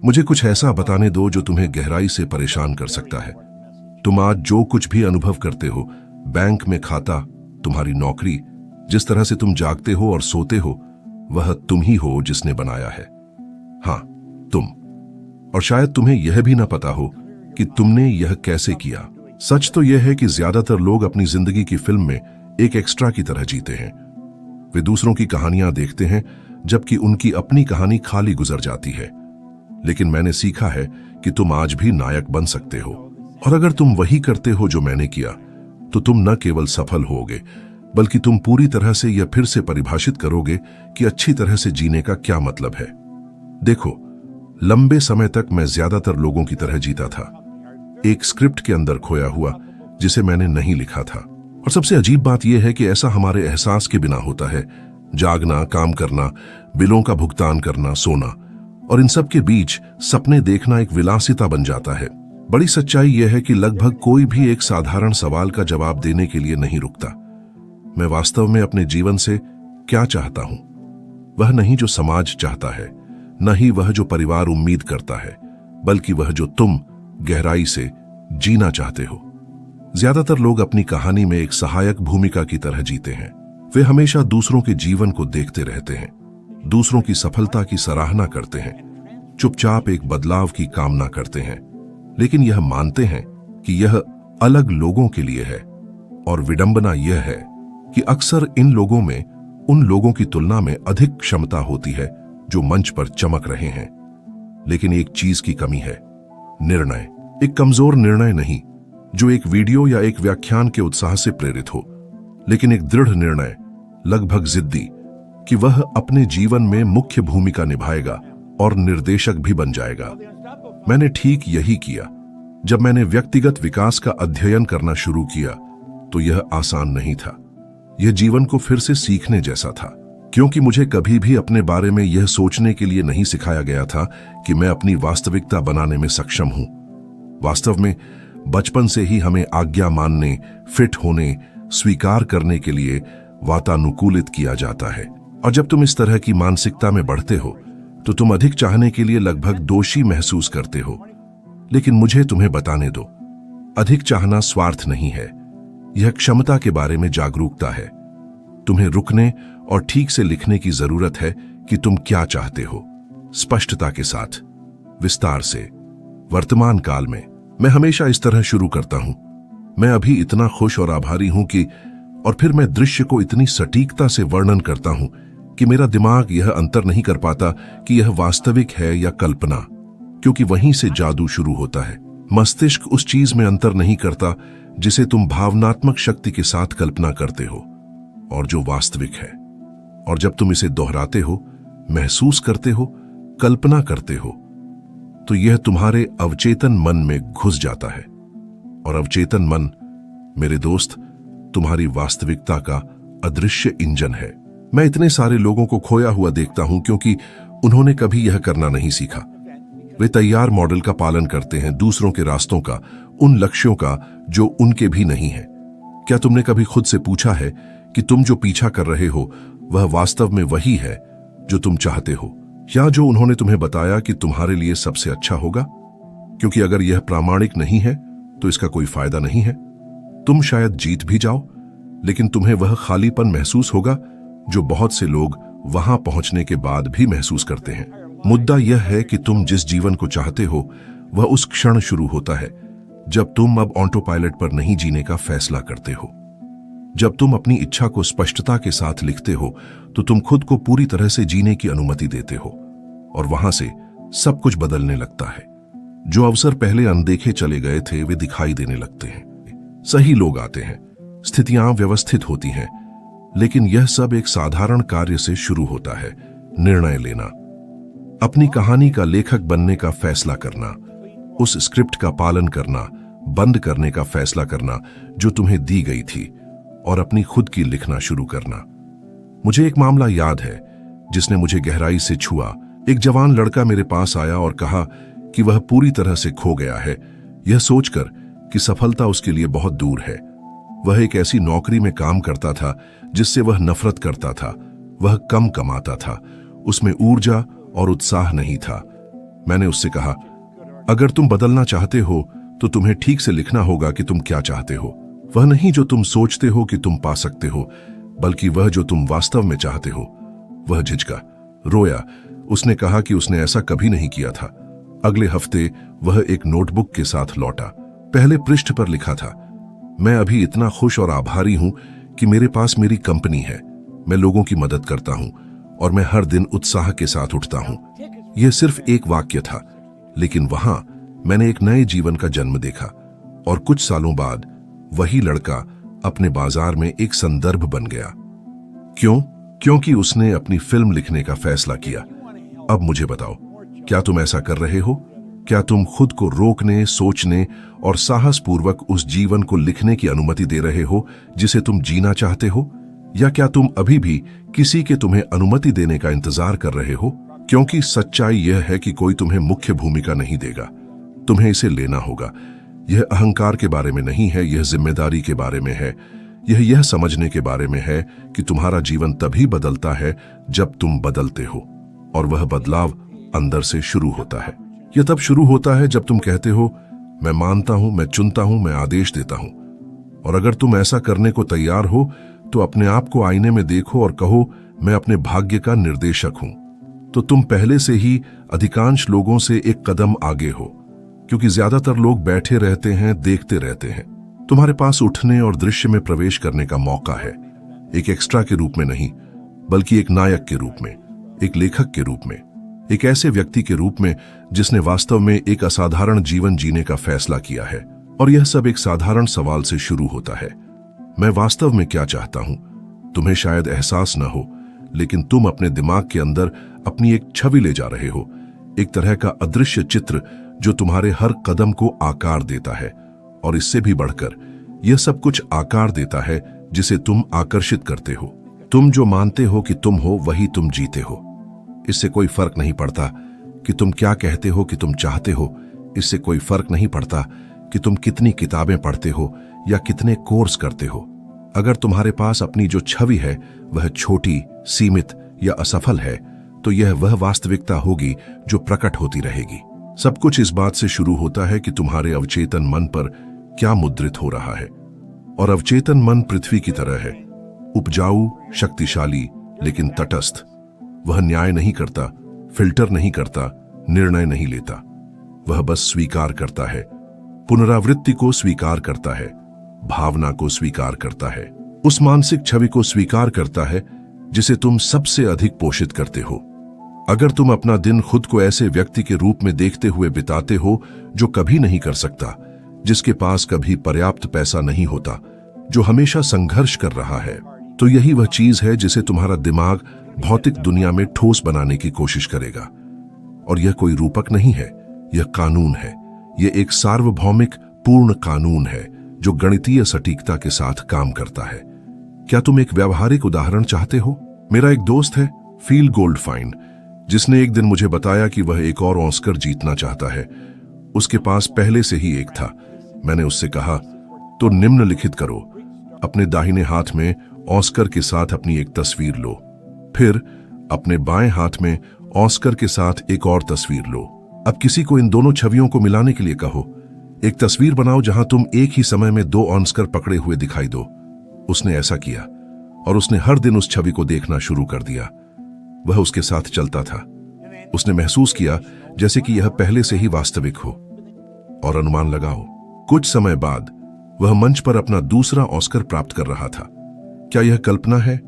मुझे कुछ ऐसा बताने दो जो तुम्हें गहराई से परेशान कर सकता है। तुम आज जो कुछ भी अनुभव करते हो, बैंक में खाता, तुम्हारी नौकरी, जिस तरह से तुम जागते हो और सोते हो, वह तुम ही हो जिसने बनाया है। हाँ, तुम। और शायद तुम्हें यह भी ना पता हो कि तुमने यह कैसे किया। सच तो यह है कि ज्यादातर लोग अपनी जिंदगी की फिल्म में एक एक्स्ट्रा की तरह जीते हैं। वे दूसरों की कहानियां देखते हैं जबकि उनकी अपनी कहानी खाली गुजर जाती है। लेकिन मैंने सीखा है कि तुम आज भी नायक बन सकते हो। और अगर तुम वही करते हो जो मैंने किया, तो तुम न केवल सफल होगे, बल्कि तुम पूरी तरह से यह फिर से परिभाषित करोगे कि अच्छी तरह से जीने का क्या मतलब है। देखो, लंबे समय तक मैं ज्यादातर लोगों की तरह जीता था, एक स्क्रिप्ट के अंदर खोया हुआ जिसे मैंने नहीं लिखा था। और सबसे अजीब बात यह है कि ऐसा हमारे एहसास के बिना होता है। जागना, काम करना, बिलों का भुगतान करना, सोना, और इन सब के बीच सपने देखना एक विलासिता बन जाता है। बड़ी सच्चाई यह है कि लगभग कोई भी एक साधारण सवाल का जवाब देने के लिए नहीं रुकता। मैं वास्तव में अपने जीवन से क्या चाहता हूं? वह नहीं जो समाज चाहता है, न ही वह जो परिवार उम्मीद करता है, बल्कि वह जो तुम गहराई से जीना चाहते हो। ज्यादातर लोग अपनी कहानी में एक सहायक भूमिका की तरह जीते हैं। वे हमेशा दूसरों के जीवन को देखते रहते हैं, दूसरों की सफलता की सराहना करते हैं, चुपचाप एक बदलाव की कामना करते हैं, लेकिन यह मानते हैं कि यह अलग लोगों के लिए है। और विडंबना यह है कि अक्सर इन लोगों में उन लोगों की तुलना में अधिक क्षमता होती है जो मंच पर चमक रहे हैं। लेकिन एक चीज की कमी है, निर्णय। एक कमजोर निर्णय नहीं जो एक वीडियो या एक व्याख्यान के उत्साह से प्रेरित हो, लेकिन एक दृढ़ निर्णय, लगभग जिद्दी, कि वह अपने जीवन में मुख्य भूमिका निभाएगा और निर्देशक भी बन जाएगा। मैंने ठीक यही किया। जब मैंने व्यक्तिगत विकास का अध्ययन करना शुरू किया तो यह आसान नहीं था। यह जीवन को फिर से सीखने जैसा था, क्योंकि मुझे कभी भी अपने बारे में यह सोचने के लिए नहीं सिखाया गया था कि मैं अपनी वास्तविकता बनाने में सक्षम हूं। वास्तव में बचपन से ही हमें आज्ञा मानने, फिट होने, स्वीकार करने के लिए वातानुकूलित किया जाता है। और जब तुम इस तरह की मानसिकता में बढ़ते हो तो तुम अधिक चाहने के लिए लगभग दोषी महसूस करते हो। लेकिन मुझे तुम्हें बताने दो, अधिक चाहना स्वार्थ नहीं है, यह क्षमता के बारे में जागरूकता है। तुम्हें रुकने और ठीक से लिखने की जरूरत है कि तुम क्या चाहते हो, स्पष्टता के साथ, विस्तार से। वर्तमान काल में मैं हमेशा इस तरह शुरू करता हूं, मैं अभी इतना खुश और आभारी हूं कि, और फिर मैं दृश्य को इतनी सटीकता से वर्णन करता हूं कि मेरा दिमाग यह अंतर नहीं कर पाता कि यह वास्तविक है या कल्पना, क्योंकि वहीं से जादू शुरू होता है। मस्तिष्क उस चीज में अंतर नहीं करता जिसे तुम भावनात्मक शक्ति के साथ कल्पना करते हो और जो वास्तविक है। और जब तुम इसे दोहराते हो, महसूस करते हो, कल्पना करते हो, तो यह तुम्हारे अवचेतन मन में घुस जाता है। और अवचेतन मन, मेरे दोस्त, तुम्हारी वास्तविकता का अदृश्य इंजन है। मैं इतने सारे लोगों को खोया हुआ देखता हूं क्योंकि उन्होंने कभी यह करना नहीं सीखा। वे तैयार मॉडल का पालन करते हैं, दूसरों के रास्तों का, उन लक्ष्यों का जो उनके भी नहीं है। क्या तुमने कभी खुद से पूछा है कि तुम जो पीछा कर रहे हो वह वास्तव में वही है जो तुम चाहते हो, या जो उन्होंने तुम्हें बताया कि तुम्हारे लिए सबसे अच्छा होगा? क्योंकि अगर यह प्रामाणिक नहीं है तो इसका कोई फायदा नहीं है। तुम शायद जीत भी जाओ, लेकिन तुम्हें वह खालीपन महसूस होगा जो बहुत से लोग वहां पहुंचने के बाद भी महसूस करते हैं। मुद्दा यह है कि तुम जिस जीवन को चाहते हो वह उस क्षण शुरू होता है जब तुम अब ऑटो पायलट पर नहीं जीने का फैसला करते हो। जब तुम अपनी इच्छा को स्पष्टता के साथ लिखते हो तो तुम खुद को पूरी तरह से जीने की अनुमति देते हो, और वहां से सब कुछ बदलने लगता है। जो अवसर पहले अनदेखे चले गए थे वे दिखाई देने लगते हैं। सही लोग आते हैं, स्थितियां व्यवस्थित होती हैं, लेकिन यह सब एक साधारण कार्य से शुरू होता है, निर्णय लेना, अपनी कहानी का लेखक बनने का फैसला करना, उस स्क्रिप्ट का पालन करना, बंद करने का फैसला करना जो तुम्हें दी गई थी, और अपनी खुद की लिखना शुरू करना। मुझे एक मामला याद है जिसने मुझे गहराई से छुआ। एक जवान लड़का मेरे पास आया और कहा कि वह पूरी तरह से खो गया है, यह सोचकर कि सफलता उसके लिए बहुत दूर है। वह एक ऐसी नौकरी में काम करता था जिससे वह नफरत करता था, वह कम कमाता था, उसमें ऊर्जा और उत्साह नहीं था। मैंने उससे कहा, अगर तुम बदलना चाहते हो तो तुम्हें ठीक से लिखना होगा कि तुम क्या चाहते हो। वह नहीं जो तुम सोचते हो कि तुम पा सकते हो, बल्कि वह जो तुम वास्तव में चाहते हो। वह झिझका, रोया। उसने कहा कि उसने ऐसा कभी नहीं किया था। अगले हफ्ते वह एक नोटबुक के साथ लौटा। पहले पृष्ठ पर लिखा था, मैं अभी इतना खुश और आभारी हूं कि मेरे पास मेरी कंपनी है। मैं लोगों की मदद करता हूं और मैं हर दिन उत्साह के साथ उठता हूं। यह सिर्फ एक वाक्य था, लेकिन वहां मैंने एक नए जीवन का जन्म देखा। और कुछ सालों बाद वही लड़का अपने बाजार में एक संदर्भ बन गया। क्यों? क्योंकि उसने अपनी फिल्म लिखने का फैसला किया। अब मुझे बताओ, क्या तुम ऐसा कर रहे हो? क्या तुम खुद को रोकने, सोचने और साहसपूर्वक उस जीवन को लिखने की अनुमति दे रहे हो जिसे तुम जीना चाहते हो? या क्या तुम अभी भी किसी के तुम्हें अनुमति देने का इंतजार कर रहे हो? क्योंकि सच्चाई यह है कि कोई तुम्हें मुख्य भूमिका नहीं देगा। तुम्हें इसे लेना होगा। यह अहंकार के बारे में नहीं है, यह जिम्मेदारी के बारे में है। यह समझने के बारे में है कि तुम्हारा जीवन तभी बदलता है जब तुम बदलते हो, और वह बदलाव अंदर से शुरू होता है। यह तब शुरू होता है जब तुम कहते हो, मैं मानता हूं, मैं चुनता हूं, मैं आदेश देता हूं। और अगर तुम ऐसा करने को तैयार हो तो अपने आप को आईने में देखो और कहो, मैं अपने भाग्य का निर्देशक हूं। तो तुम पहले से ही अधिकांश लोगों से एक कदम आगे हो, क्योंकि ज्यादातर लोग बैठे रहते हैं, देखते रहते हैं। तुम्हारे पास उठने और दृश्य में प्रवेश करने का मौका है, एक एक्स्ट्रा के रूप में नहीं, बल्कि एक नायक के रूप में, एक लेखक के रूप में, एक ऐसे व्यक्ति के रूप में जिसने वास्तव में एक असाधारण जीवन जीने का फैसला किया है। और यह सब एक साधारण सवाल से शुरू होता है, मैं वास्तव में क्या चाहता हूं? तुम्हें शायद एहसास न हो, लेकिन तुम अपने दिमाग के अंदर अपनी एक छवि ले जा रहे हो, एक तरह का अदृश्य चित्र जो तुम्हारे हर कदम को आकार देता है। और इससे भी बढ़कर यह सब कुछ आकार देता है जिसे तुम आकर्षित करते हो। तुम जो मानते हो कि तुम हो, वही तुम जीते हो। इससे कोई फर्क नहीं पड़ता कि तुम क्या कहते हो कि तुम चाहते हो। इससे कोई फर्क नहीं पड़ता कि तुम कितनी किताबें पढ़ते हो या कितने कोर्स करते हो। अगर तुम्हारे पास अपनी जो छवि है वह छोटी, सीमित या असफल है, तो यह वह वास्तविकता होगी जो प्रकट होती रहेगी। सब कुछ इस बात से शुरू होता है कि तुम्हारे अवचेतन मन पर क्या मुद्रित हो रहा है। और अवचेतन मन पृथ्वी की तरह है, उपजाऊ, शक्तिशाली, लेकिन तटस्थ। वह न्याय नहीं करता, फिल्टर नहीं करता, निर्णय नहीं लेता। वह बस स्वीकार करता है, पुनरावृत्ति को स्वीकार करता है, भावना को स्वीकार करता है, उस मानसिक छवि को स्वीकार करता है जिसे तुम सबसे अधिक पोषित करते हो। अगर तुम अपना दिन खुद को ऐसे व्यक्ति के रूप में देखते हुए बिताते हो जो कभी नहीं कर सकता, जिसके पास कभी पर्याप्त पैसा नहीं होता, जो हमेशा संघर्ष कर रहा है, तो यही वह चीज है जिसे तुम्हारा दिमाग भौतिक दुनिया में ठोस बनाने की कोशिश करेगा। और यह कोई रूपक नहीं है, यह कानून है। यह एक सार्वभौमिक पूर्ण कानून है जो गणितीय सटीकता के साथ काम करता है। क्या तुम एक व्यावहारिक उदाहरण चाहते हो? मेरा एक दोस्त है, फील गोल्डफाइन, जिसने एक दिन मुझे बताया कि वह एक और ऑस्कर जीतना चाहता है। उसके पास पहले से ही एक था। मैंने उससे कहा, तो निम्नलिखित करो, अपने दाहिने हाथ में ऑस्कर के साथ अपनी एक तस्वीर लो, फिर अपने बाएं हाथ में ऑस्कर के साथ एक और तस्वीर लो। अब किसी को इन दोनों छवियों को मिलाने के लिए कहो। एक तस्वीर बनाओ जहां तुम एक ही समय में दो ऑस्कर पकड़े हुए दिखाई दो। उसने ऐसा किया और उसने हर दिन उस छवि को देखना शुरू कर दिया। वह उसके साथ चलता था। उसने महसूस किया जैसे कि यह पहले से ही वास्तविक हो। और अनुमान लगाओ, कुछ समय बाद वह मंच पर अपना दूसरा ऑस्कर प्राप्त कर रहा था। क्या यह कल्पना है?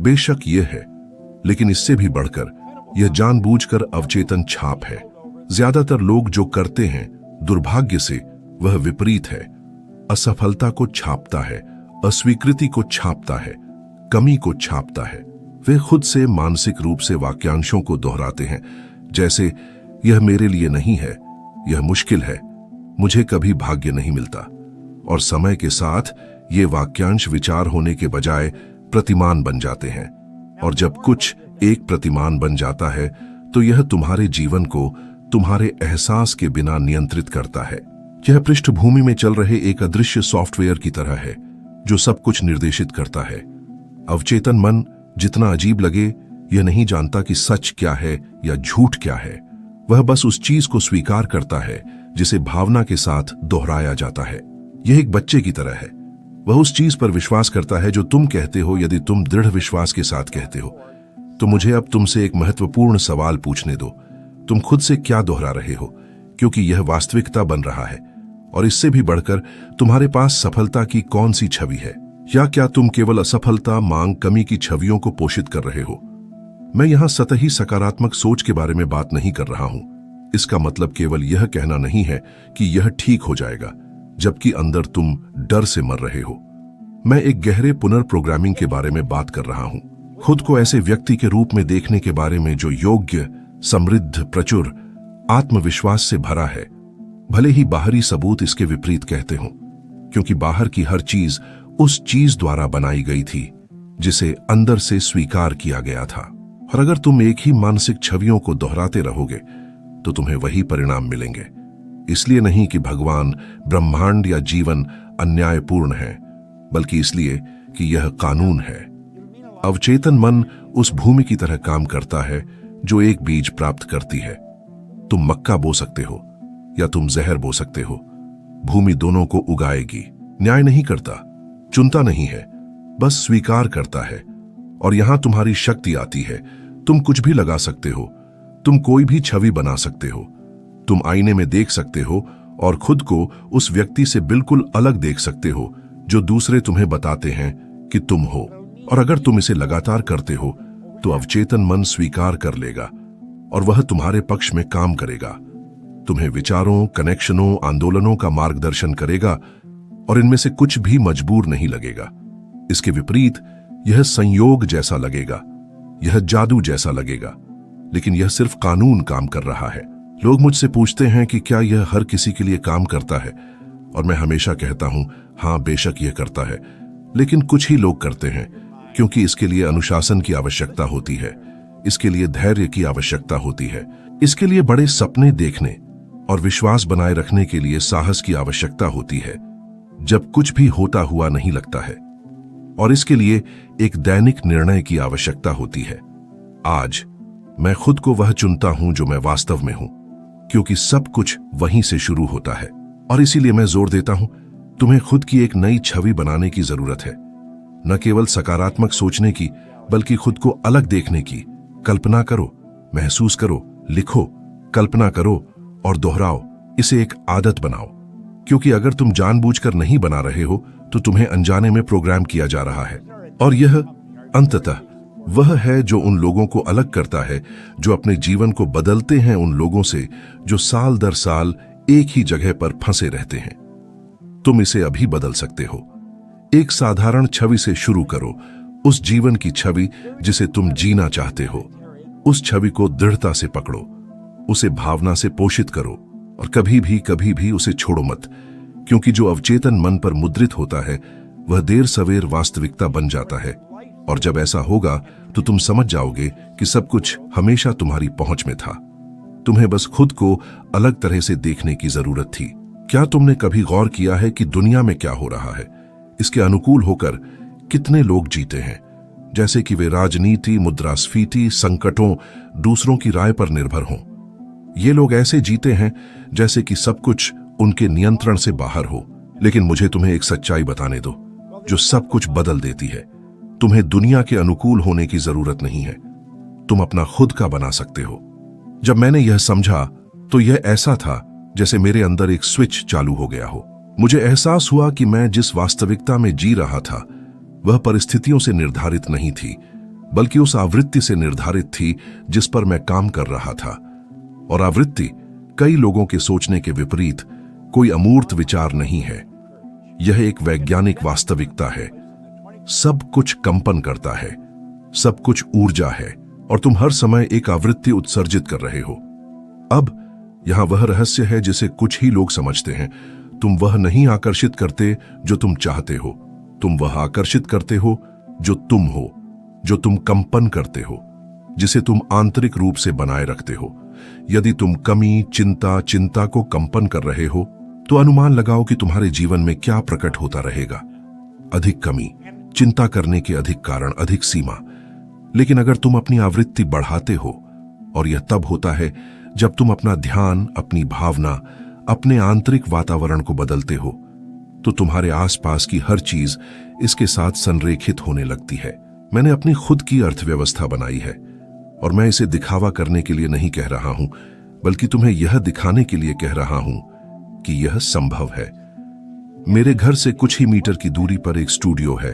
बेशक यह है, लेकिन इससे भी बढ़कर यह जानबूझकर अवचेतन छाप है। ज्यादातर लोग जो करते हैं, दुर्भाग्य से वह विपरीत है। असफलता को छापता है, अस्वीकृति को छापता है, कमी को छापता है। वे खुद से मानसिक रूप से वाक्यांशों को दोहराते हैं, जैसे यह मेरे लिए नहीं है, यह मुश्किल है, मुझे कभी भाग्य नहीं मिलता। और समय के साथ ये वाक्यांश विचार होने के बजाय प्रतिमान बन जाते हैं। और जब कुछ एक प्रतिमान बन जाता है तो यह तुम्हारे जीवन को तुम्हारे एहसास के बिना नियंत्रित करता है। यह पृष्ठभूमि में चल रहे एक अदृश्य सॉफ्टवेयर की तरह है जो सब कुछ निर्देशित करता है। अवचेतन मन, जितना अजीब लगे, यह नहीं जानता कि सच क्या है या झूठ क्या है। वह बस उस चीज को स्वीकार करता है जिसे भावना के साथ दोहराया जाता है। यह एक बच्चे की तरह है। वह उस चीज पर विश्वास करता है जो तुम कहते हो। यदि तुम दृढ़ विश्वास के साथ कहते हो तो मुझे अब तुमसे एक महत्वपूर्ण सवाल पूछने दो। तुम खुद से क्या दोहरा रहे हो? क्योंकि यह वास्तविकता बन रहा है। और इससे भी बढ़कर, तुम्हारे पास सफलता की कौन सी छवि है? या क्या तुम केवल असफलता, मांग, कमी की छवियों को पोषित कर रहे हो? मैं यहां सतही सकारात्मक सोच के बारे में बात नहीं कर रहा हूं। इसका मतलब केवल यह कहना नहीं है कि यह ठीक हो जाएगा, जबकि अंदर तुम डर से मर रहे हो। मैं एक गहरे पुनर्प्रोग्रामिंग के बारे में बात कर रहा हूं। खुद को ऐसे व्यक्ति के रूप में देखने के बारे में जो योग्य, समृद्ध, प्रचुर, आत्मविश्वास से भरा है, भले ही बाहरी सबूत इसके विपरीत कहते हों। क्योंकि बाहर की हर चीज उस चीज द्वारा बनाई गई थी जिसे अंदर से स्वीकार किया गया था। और अगर तुम एक ही मानसिक छवियों को दोहराते रहोगे तो तुम्हें वही परिणाम मिलेंगे। इसलिए नहीं कि भगवान, ब्रह्मांड या जीवन अन्यायपूर्ण है, बल्कि इसलिए कि यह कानून है। अवचेतन मन उस भूमि की तरह काम करता है जो एक बीज प्राप्त करती है। तुम मक्का बो सकते हो या तुम जहर बो सकते हो। भूमि दोनों को उगाएगी। न्याय नहीं करता, चुनता नहीं है, बस स्वीकार करता है। और यहां तुम्हारी शक्ति आती है। तुम कुछ भी लगा सकते हो। तुम कोई भी छवि बना सकते हो। तुम आईने में देख सकते हो और खुद को उस व्यक्ति से बिल्कुल अलग देख सकते हो जो दूसरे तुम्हें बताते हैं कि तुम हो। और अगर तुम इसे लगातार करते हो तो अवचेतन मन स्वीकार कर लेगा और वह तुम्हारे पक्ष में काम करेगा। तुम्हें विचारों, कनेक्शनों, आंदोलनों का मार्गदर्शन करेगा और इनमें से कुछ भी मजबूर नहीं लगेगा। इसके विपरीत यह संयोग जैसा लगेगा, यह जादू जैसा लगेगा, लेकिन यह सिर्फ कानून काम कर रहा है। लोग मुझसे पूछते हैं कि क्या यह हर किसी के लिए काम करता है, और मैं हमेशा कहता हूं, हां, बेशक यह करता है, लेकिन कुछ ही लोग करते हैं, क्योंकि इसके लिए अनुशासन की आवश्यकता होती है, इसके लिए धैर्य की आवश्यकता होती है, इसके लिए बड़े सपने देखने और विश्वास बनाए रखने के लिए साहस की आवश्यकता होती है, जब कुछ भी होता हुआ नहीं लगता है। और इसके लिए एक दैनिक निर्णय की आवश्यकता होती है। आज मैं खुद को वह चुनता हूं जो मैं वास्तव में हूं, क्योंकि सब कुछ वहीं से शुरू होता है। और इसीलिए मैं जोर देता हूं, तुम्हें खुद की एक नई छवि बनाने की जरूरत है। न केवल सकारात्मक सोचने की, बल्कि खुद को अलग देखने की। कल्पना करो, महसूस करो, लिखो, कल्पना करो और दोहराओ। इसे एक आदत बनाओ, क्योंकि अगर तुम जानबूझकर नहीं बना रहे हो तो तुम्हें अनजाने में प्रोग्राम किया जा रहा है। और यह अंततः वह है जो उन लोगों को अलग करता है जो अपने जीवन को बदलते हैं उन लोगों से जो साल दर साल एक ही जगह पर फंसे रहते हैं। तुम इसे अभी बदल सकते हो। एक साधारण छवि से शुरू करो, उस जीवन की छवि जिसे तुम जीना चाहते हो। उस छवि को दृढ़ता से पकड़ो, उसे भावना से पोषित करो और कभी भी उसे छोड़ो मत, क्योंकि जो अवचेतन मन पर मुद्रित होता है वह देर सवेर वास्तविकता बन जाता है। और जब ऐसा होगा तो तुम समझ जाओगे कि सब कुछ हमेशा तुम्हारी पहुंच में था। तुम्हें बस खुद को अलग तरह से देखने की जरूरत थी। क्या तुमने कभी गौर किया है कि दुनिया में क्या हो रहा है? इसके अनुकूल होकर कितने लोग जीते हैं, जैसे कि वे राजनीति, मुद्रास्फीति, संकटों, दूसरों की राय पर निर्भर हों। ये लोग ऐसे जीते हैं जैसे कि सब कुछ उनके नियंत्रण से बाहर हो। लेकिन मुझे तुम्हें एक सच्चाई बताने दो जो सब कुछ बदल देती है। तुम्हें दुनिया के अनुकूल होने की जरूरत नहीं है, तुम अपना खुद का बना सकते हो। जब मैंने यह समझा तो यह ऐसा था जैसे मेरे अंदर एक स्विच चालू हो गया हो। मुझे एहसास हुआ कि मैं जिस वास्तविकता में जी रहा था वह परिस्थितियों से निर्धारित नहीं थी, बल्कि उस आवृत्ति से निर्धारित थी जिस पर मैं काम कर रहा था। और आवृत्ति कई लोगों के सोचने के विपरीत कोई अमूर्त विचार नहीं है, यह एक वैज्ञानिक वास्तविकता है। सब कुछ कंपन करता है, सब कुछ ऊर्जा है, और तुम हर समय एक आवृत्ति उत्सर्जित कर रहे हो। अब यहां वह रहस्य है जिसे कुछ ही लोग समझते हैं। तुम वह नहीं आकर्षित करते जो तुम चाहते हो, तुम वह आकर्षित करते हो जो तुम हो, जो तुम कंपन करते हो, जिसे तुम आंतरिक रूप से बनाए रखते हो। यदि तुम कमी, चिंता को कंपन कर रहे हो तो अनुमान लगाओ कि तुम्हारे जीवन में क्या प्रकट होता रहेगा। अधिक कमी, चिंता करने के अधिक कारण, अधिक सीमा। लेकिन अगर तुम अपनी आवृत्ति बढ़ाते हो, और यह तब होता है जब तुम अपना ध्यान, अपनी भावना, अपने आंतरिक वातावरण को बदलते हो तो तुम्हारे आसपास की हर चीज इसके साथ संरेखित होने लगती है। मैंने अपनी खुद की अर्थव्यवस्था बनाई है और मैं इसे दिखावा करने के लिए नहीं कह रहा हूं, बल्कि तुम्हें यह दिखाने के लिए कह रहा हूं कि यह संभव है। मेरे घर से कुछ ही मीटर की दूरी पर एक स्टूडियो है।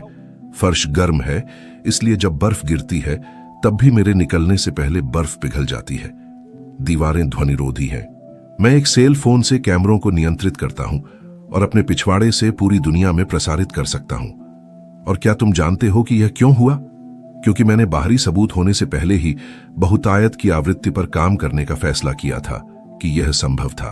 फर्श गर्म है, इसलिए जब बर्फ गिरती है तब भी मेरे निकलने से पहले बर्फ पिघल जाती है। दीवारें ध्वनिरोधी हैं। मैं एक सेल फोन से कैमरों को नियंत्रित करता हूं और अपने पिछवाड़े से पूरी दुनिया में प्रसारित कर सकता हूं। और क्या तुम जानते हो कि यह क्यों हुआ? क्योंकि मैंने बाहरी सबूत होने से पहले ही बहुतायत की आवृत्ति पर काम करने का फैसला किया था कि यह संभव था।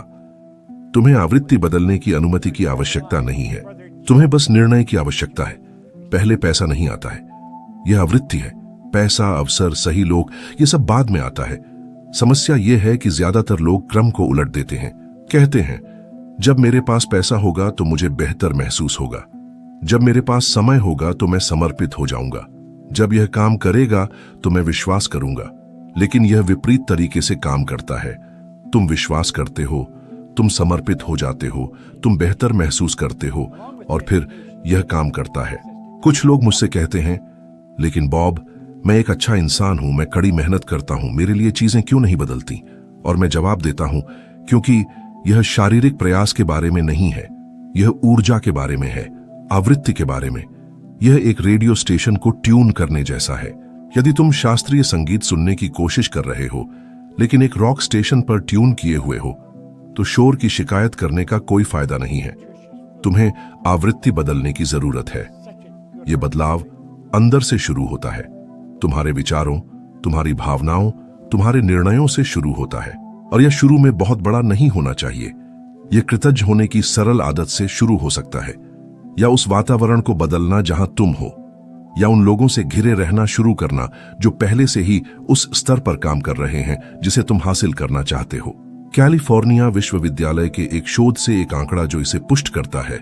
तुम्हें आवृत्ति बदलने की अनुमति की आवश्यकता नहीं है, तुम्हें बस निर्णय की आवश्यकता है। पहले पैसा नहीं आता है, यह आवृत्ति है। पैसा, अवसर, सही लोग, यह सब बाद में आता है। समस्या यह है कि ज्यादातर लोग क्रम को उलट देते हैं। कहते हैं, जब मेरे पास पैसा होगा तो मुझे बेहतर महसूस होगा, जब मेरे पास समय होगा तो मैं समर्पित हो जाऊंगा, जब यह काम करेगा तो मैं विश्वास करूंगा। लेकिन यह विपरीत तरीके से काम करता है। तुम विश्वास करते हो, तुम समर्पित हो जाते हो, तुम बेहतर महसूस करते हो और फिर यह काम करता है। कुछ लोग मुझसे कहते हैं, लेकिन बॉब, मैं एक अच्छा इंसान हूं, मैं कड़ी मेहनत करता हूं, मेरे लिए चीजें क्यों नहीं बदलती? और मैं जवाब देता हूं, क्योंकि यह शारीरिक प्रयास के बारे में नहीं है, यह ऊर्जा के बारे में है, आवृत्ति के बारे में। यह एक रेडियो स्टेशन को ट्यून करने जैसा है। यदि तुम शास्त्रीय संगीत सुनने की कोशिश कर रहे हो लेकिन एक रॉक स्टेशन पर ट्यून किए हुए हो तो शोर की शिकायत करने का कोई फायदा नहीं है। तुम्हें आवृत्ति बदलने की जरूरत है। यह बदलाव अंदर से शुरू होता है, तुम्हारे विचारों, तुम्हारी भावनाओं, तुम्हारे निर्णयों से शुरू होता है। और यह शुरू में बहुत बड़ा नहीं होना चाहिए। यह कृतज्ञ होने की सरल आदत से शुरू हो सकता है, या उस वातावरण को बदलना जहां तुम हो, या उन लोगों से घिरे रहना शुरू करना जो पहले से ही उस स्तर पर काम कर रहे हैं जिसे तुम हासिल करना चाहते हो। कैलिफोर्निया विश्वविद्यालय के एक शोध से एक आंकड़ा जो इसे पुष्ट करता है,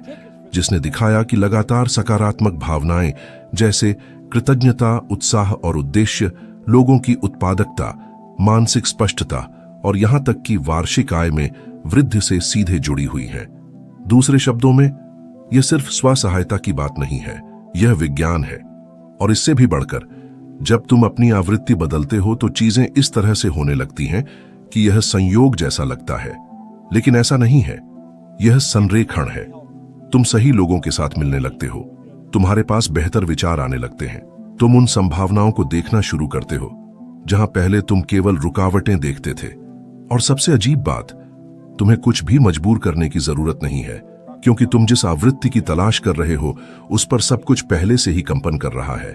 जिसने दिखाया कि लगातार सकारात्मक भावनाएं जैसे कृतज्ञता, उत्साह और उद्देश्य लोगों की उत्पादकता, मानसिक स्पष्टता और यहां तक कि वार्षिक आय में वृद्धि से सीधे जुड़ी हुई हैं। दूसरे शब्दों में, यह सिर्फ स्व सहायता की बात नहीं है, यह विज्ञान है। और इससे भी बढ़कर, जब तुम अपनी आवृत्ति बदलते हो तो चीजें इस तरह से होने लगती हैं कि यह संयोग जैसा लगता है, लेकिन ऐसा नहीं है। यह संरेखण है। तुम सही लोगों के साथ मिलने लगते हो, तुम्हारे पास बेहतर विचार आने लगते हैं, तुम उन संभावनाओं को देखना शुरू करते हो जहां पहले तुम केवल रुकावटें देखते थे। और सबसे अजीब बात, तुम्हें कुछ भी मजबूर करने की जरूरत नहीं है, क्योंकि तुम जिस आवृत्ति की तलाश कर रहे हो उस पर सब कुछ पहले से ही कंपन कर रहा है।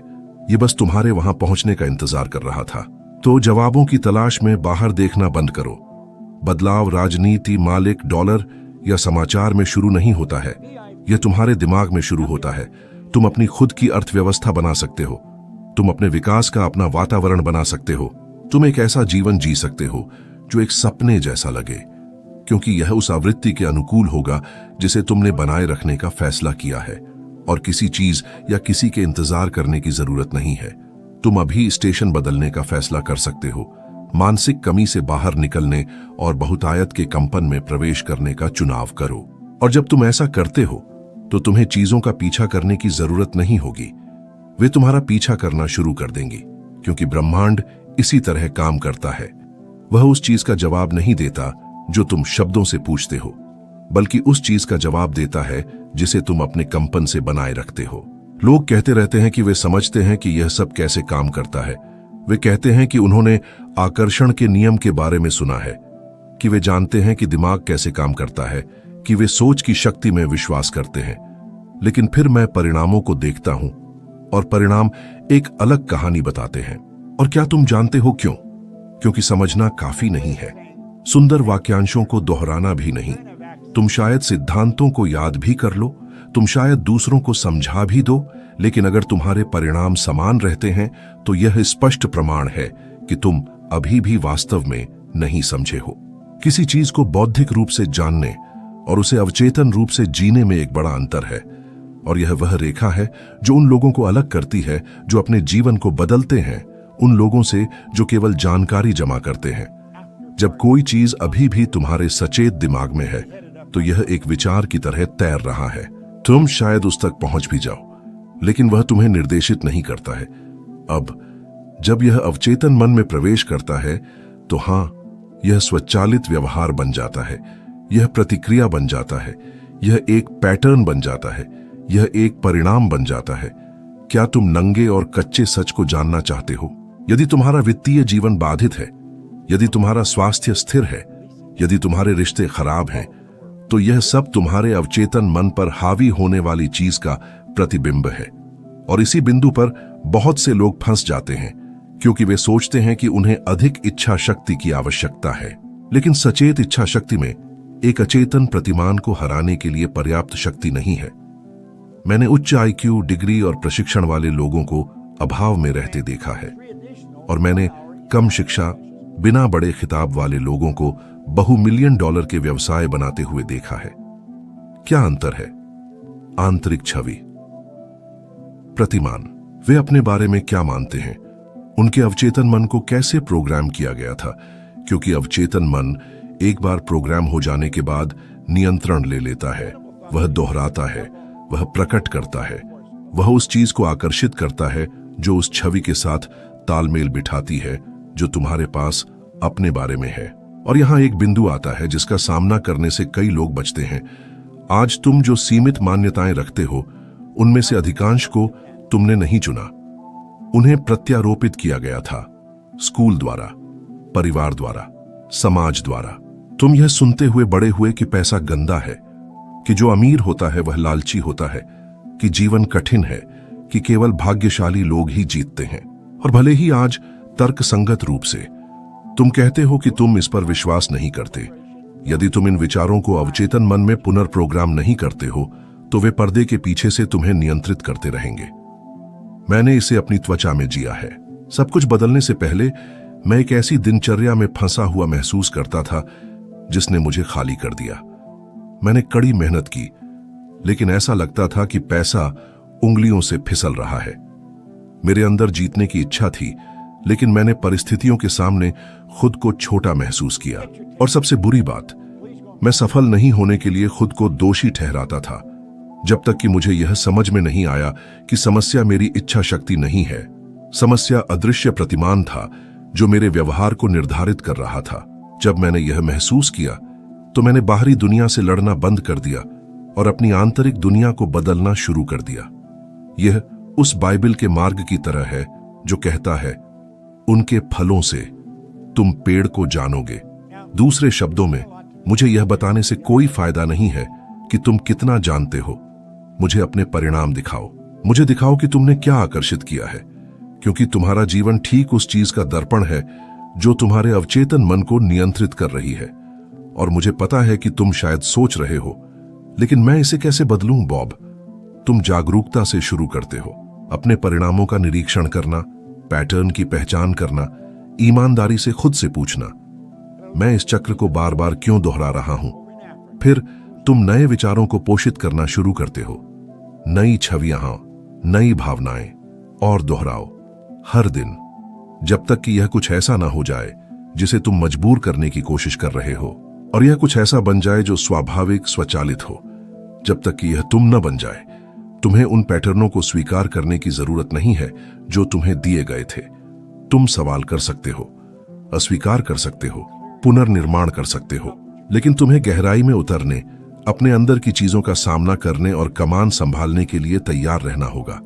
यह बस तुम्हारे वहां पहुंचने का इंतजार कर रहा था। तो जवाबों की तलाश में बाहर देखना बंद करो। बदलाव राजनीति, मालिक, डॉलर या समाचार में शुरू नहीं होता है, यह तुम्हारे दिमाग में शुरू होता है। तुम अपनी खुद की अर्थव्यवस्था बना सकते हो, तुम अपने विकास का अपना वातावरण बना सकते हो, तुम एक ऐसा जीवन जी सकते हो जो एक सपने जैसा लगे, क्योंकि यह उस आवृत्ति के अनुकूल होगा जिसे तुमने बनाए रखने का फैसला किया है। और किसी चीज या किसी के इंतजार करने की जरूरत नहीं है। तुम अभी स्टेशन बदलने का फैसला कर सकते हो, मानसिक कमी से बाहर निकलने और बहुतायत के कंपन में प्रवेश करने का चुनाव करो। और जब तुम ऐसा करते हो तो तुम्हें चीजों का पीछा करने की जरूरत नहीं होगी, वे तुम्हारा पीछा करना शुरू कर देंगी, क्योंकि ब्रह्मांड इसी तरह काम करता है। वह उस चीज का जवाब नहीं देता जो तुम शब्दों से पूछते हो, बल्कि उस चीज का जवाब देता है जिसे तुम अपने कंपन से बनाए रखते हो। लोग कहते रहते हैं कि वे समझते हैं कि यह सब कैसे काम करता है। वे कहते हैं कि उन्होंने आकर्षण के नियम के बारे में सुना है, कि वे जानते हैं कि दिमाग कैसे काम करता है, कि वे सोच की शक्ति में विश्वास करते हैं। लेकिन फिर मैं परिणामों को देखता हूं और परिणाम एक अलग कहानी बताते हैं। और क्या तुम जानते हो क्यों? क्योंकि समझना काफी नहीं है, सुंदर वाक्यांशों को दोहराना भी नहीं। तुम शायद सिद्धांतों को याद भी कर लो, तुम शायद दूसरों को समझा भी दो, लेकिन अगर तुम्हारे परिणाम समान रहते हैं तो यह स्पष्ट प्रमाण है कि तुम अभी भी वास्तव में नहीं समझे हो। किसी चीज को बौद्धिक रूप से जानने और उसे अवचेतन रूप से जीने में एक बड़ा अंतर है, और यह वह रेखा है जो उन लोगों को अलग करती है जो अपने जीवन को बदलते हैं उन लोगों से जो केवल जानकारी जमा करते हैं। जब कोई चीज अभी भी तुम्हारे सचेत दिमाग में है तो यह एक विचार की तरह तैर रहा है। तुम शायद उस तक पहुंच भी जाओ, लेकिन वह तुम्हें निर्देशित नहीं करता है। अब जब यह अवचेतन मन में प्रवेश करता है तो हां, यह स्वचालित व्यवहार बन जाता है, यह प्रतिक्रिया बन जाता है, यह एक पैटर्न बन जाता है, यह एक परिणाम बन जाता है। क्या तुम नंगे और कच्चे सच को जानना चाहते हो? यदि तुम्हारा वित्तीय जीवन बाधित है, यदि तुम्हारा स्वास्थ्य स्थिर है, यदि तुम्हारे रिश्ते खराब हैं, तो यह सब तुम्हारे अवचेतन मन पर हावी होने वाली चीज का प्रतिबिंब है। और इसी बिंदु पर बहुत से लोग फंस जाते हैं, क्योंकि वे सोचते हैं कि उन्हें अधिक इच्छा शक्ति की आवश्यकता है। लेकिन सचेत इच्छा शक्ति में एक अचेतन प्रतिमान को हराने के लिए पर्याप्त शक्ति नहीं है। मैंने उच्च आईक्यू, डिग्री और प्रशिक्षण वाले लोगों को अभाव में रहते देखा है, और मैंने कम शिक्षा, बिना बड़े खिताब वाले लोगों को बहु-मिलियन डॉलर के व्यवसाय बनाते हुए देखा है। क्या अंतर है? आंतरिक छवि, प्रतिमान। वे अपने बारे में क्या मानते हैं, उनके अवचेतन मन को कैसे प्रोग्राम किया गया था, क्योंकि अवचेतन मन एक बार प्रोग्राम हो जाने के बाद नियंत्रण ले लेता है। वह दोहराता है, वह प्रकट करता है, वह उस चीज को आकर्षित करता है जो उस छवि के साथ तालमेल बिठाती है जो तुम्हारे पास अपने बारे में है। और यहां एक बिंदु आता है जिसका सामना करने से कई लोग बचते हैं। आज तुम जो सीमित मान्यताएं रखते हो, उनमें से अधिकांश को तुमने नहीं चुना, उन्हें प्रत्यारोपित किया गया था, स्कूल द्वारा, परिवार द्वारा, समाज द्वारा। तुम यह सुनते हुए बड़े हुए कि पैसा गंदा है, कि जो अमीर होता है वह लालची होता है, कि जीवन कठिन है, कि केवल भाग्यशाली लोग ही जीतते हैं। और भले ही आज तर्कसंगत रूप से तुम कहते हो कि तुम इस पर विश्वास नहीं करते, यदि तुम इन विचारों को अवचेतन मन में पुनर्प्रोग्राम नहीं करते हो तो वे पर्दे के पीछे से तुम्हें नियंत्रित करते रहेंगे। मैंने इसे अपनी त्वचा में जिया है। सब कुछ बदलने से पहले मैं एक ऐसी दिनचर्या में फंसा हुआ महसूस करता था जिसने मुझे खाली कर दिया। मैंने कड़ी मेहनत की, लेकिन ऐसा लगता था कि पैसा उंगलियों से फिसल रहा है। मेरे अंदर जीतने की इच्छा थी, लेकिन मैंने परिस्थितियों के सामने खुद को छोटा महसूस किया। और सबसे बुरी बात, मैं सफल नहीं होने के लिए खुद को दोषी ठहराता था, जब तक कि मुझे यह समझ में नहीं आया कि समस्या मेरी इच्छा शक्ति नहीं है। समस्या अदृश्य प्रतिमान था जो मेरे व्यवहार को निर्धारित कर रहा था। जब मैंने यह महसूस किया तो मैंने बाहरी दुनिया से लड़ना बंद कर दिया और अपनी आंतरिक दुनिया को बदलना शुरू कर दिया। यह उस बाइबल के मार्ग की तरह है जो कहता है, उनके फलों से तुम पेड़ को जानोगे। दूसरे शब्दों में, मुझे यह बताने से कोई फायदा नहीं है कि तुम कितना जानते हो। मुझे अपने परिणाम दिखाओ। मुझे दिखाओ कि तुमने क्या आकर्षित किया है, क्योंकि तुम्हारा जीवन ठीक उस चीज का दर्पण है जो तुम्हारे अवचेतन मन को नियंत्रित कर रही है। और मुझे पता है कि तुम शायद सोच रहे हो, लेकिन मैं इसे कैसे बदलूं बॉब? तुम जागरूकता से शुरू करते हो, अपने परिणामों का निरीक्षण करना, पैटर्न की पहचान करना, ईमानदारी से खुद से पूछना, मैं इस चक्र को बार बार क्यों दोहरा रहा हूं? फिर तुम नए विचारों को पोषित करना शुरू करते हो, नई छवियां, नई भावनाएं, और दोहराओ हर दिन, जब तक कि यह कुछ ऐसा ना हो जाए जिसे तुम मजबूर करने की कोशिश कर रहे हो, और यह कुछ ऐसा बन जाए जो स्वाभाविक, स्वचालित हो। जब तक कि यह तुम न बन जाए, तुम्हें उन पैटर्नों को स्वीकार करने की जरूरत नहीं है जो तुम्हें दिए गए थे। तुम सवाल कर सकते हो, अस्वीकार कर सकते हो, पुनर्निर्माण कर सकते हो, लेकिन तुम्हें गहराई में उतरने, अपने अंदर की चीजों का सामना करने और कमान संभालने के लिए तैयार रहना होगा।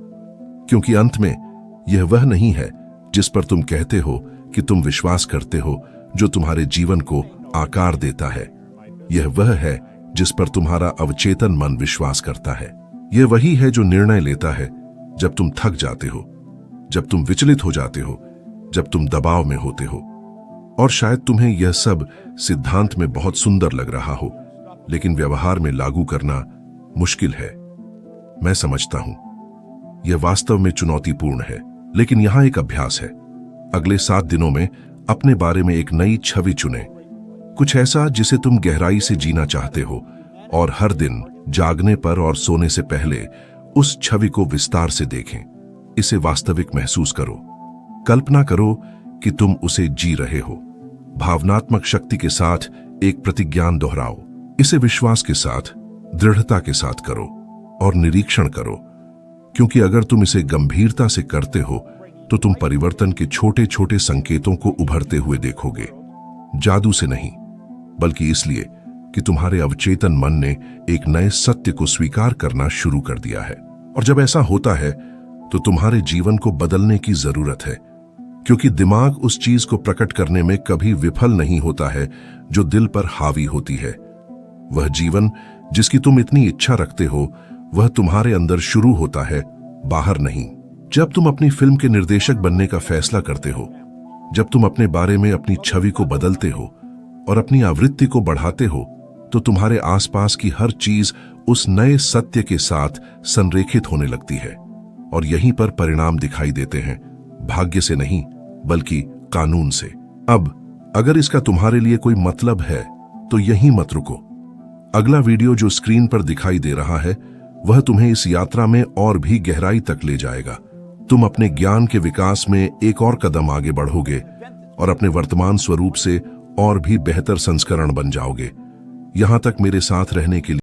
क्योंकि अंत में यह वह नहीं है जिस पर तुम कहते हो कि तुम विश्वास करते हो जो तुम्हारे जीवन को आकार देता है। यह वह है जिस पर तुम्हारा अवचेतन मन विश्वास करता है। यह वही है जो निर्णय लेता है जब तुम थक जाते हो, जब तुम विचलित हो जाते हो, जब तुम दबाव में होते हो। और शायद तुम्हें यह सब सिद्धांत में बहुत सुंदर लग रहा हो, लेकिन व्यवहार में लागू करना मुश्किल है। मैं समझता हूं यह वास्तव में चुनौतीपूर्ण है, लेकिन यहां एक अभ्यास है। अगले 7 दिनों में अपने बारे में एक नई छवि चुनें, कुछ ऐसा जिसे तुम गहराई से जीना चाहते हो, और हर दिन जागने पर और सोने से पहले उस छवि को विस्तार से देखें। इसे वास्तविक महसूस करो। कल्पना करो कि तुम उसे जी रहे हो। भावनात्मक शक्ति के साथ एक प्रतिज्ञान दोहराओ। इसे विश्वास के साथ, दृढ़ता के साथ करो और निरीक्षण करो, क्योंकि अगर तुम इसे गंभीरता से करते हो तो तुम परिवर्तन के छोटे छोटे संकेतों को उभरते हुए देखोगे। जादू से नहीं, बल्कि इसलिए कि तुम्हारे अवचेतन मन ने एक नए सत्य को स्वीकार करना शुरू कर दिया है। और जब ऐसा होता है तो तुम्हारे जीवन को बदलने की जरूरत है, क्योंकि दिमाग उस चीज को प्रकट करने में कभी विफल नहीं होता है जो दिल पर हावी होती है। वह जीवन जिसकी तुम इतनी इच्छा रखते हो, वह तुम्हारे अंदर शुरू होता है, बाहर नहीं। जब तुम अपनी फिल्म के निर्देशक बनने का फैसला करते हो, जब तुम अपने बारे में अपनी छवि को बदलते हो और अपनी आवृत्ति को बढ़ाते हो, तो तुम्हारे आसपास की हर चीज उस नए सत्य के साथ संरेखित होने लगती है और यहीं पर परिणाम दिखाई देते हैं, भाग्य से नहीं बल्कि कानून से। अब अगर इसका तुम्हारे लिए कोई मतलब है तो यहीं मत रुको। अगला वीडियो जो स्क्रीन पर दिखाई दे रहा है वह तुम्हें इस यात्रा में और भी गहराई तक ले जाएगा। तुम अपने ज्ञान के विकास में एक और कदम आगे बढ़ोगे और अपने वर्तमान स्वरूप से और भी बेहतर संस्करण बन जाओगे। यहां तक मेरे साथ रहने के लिए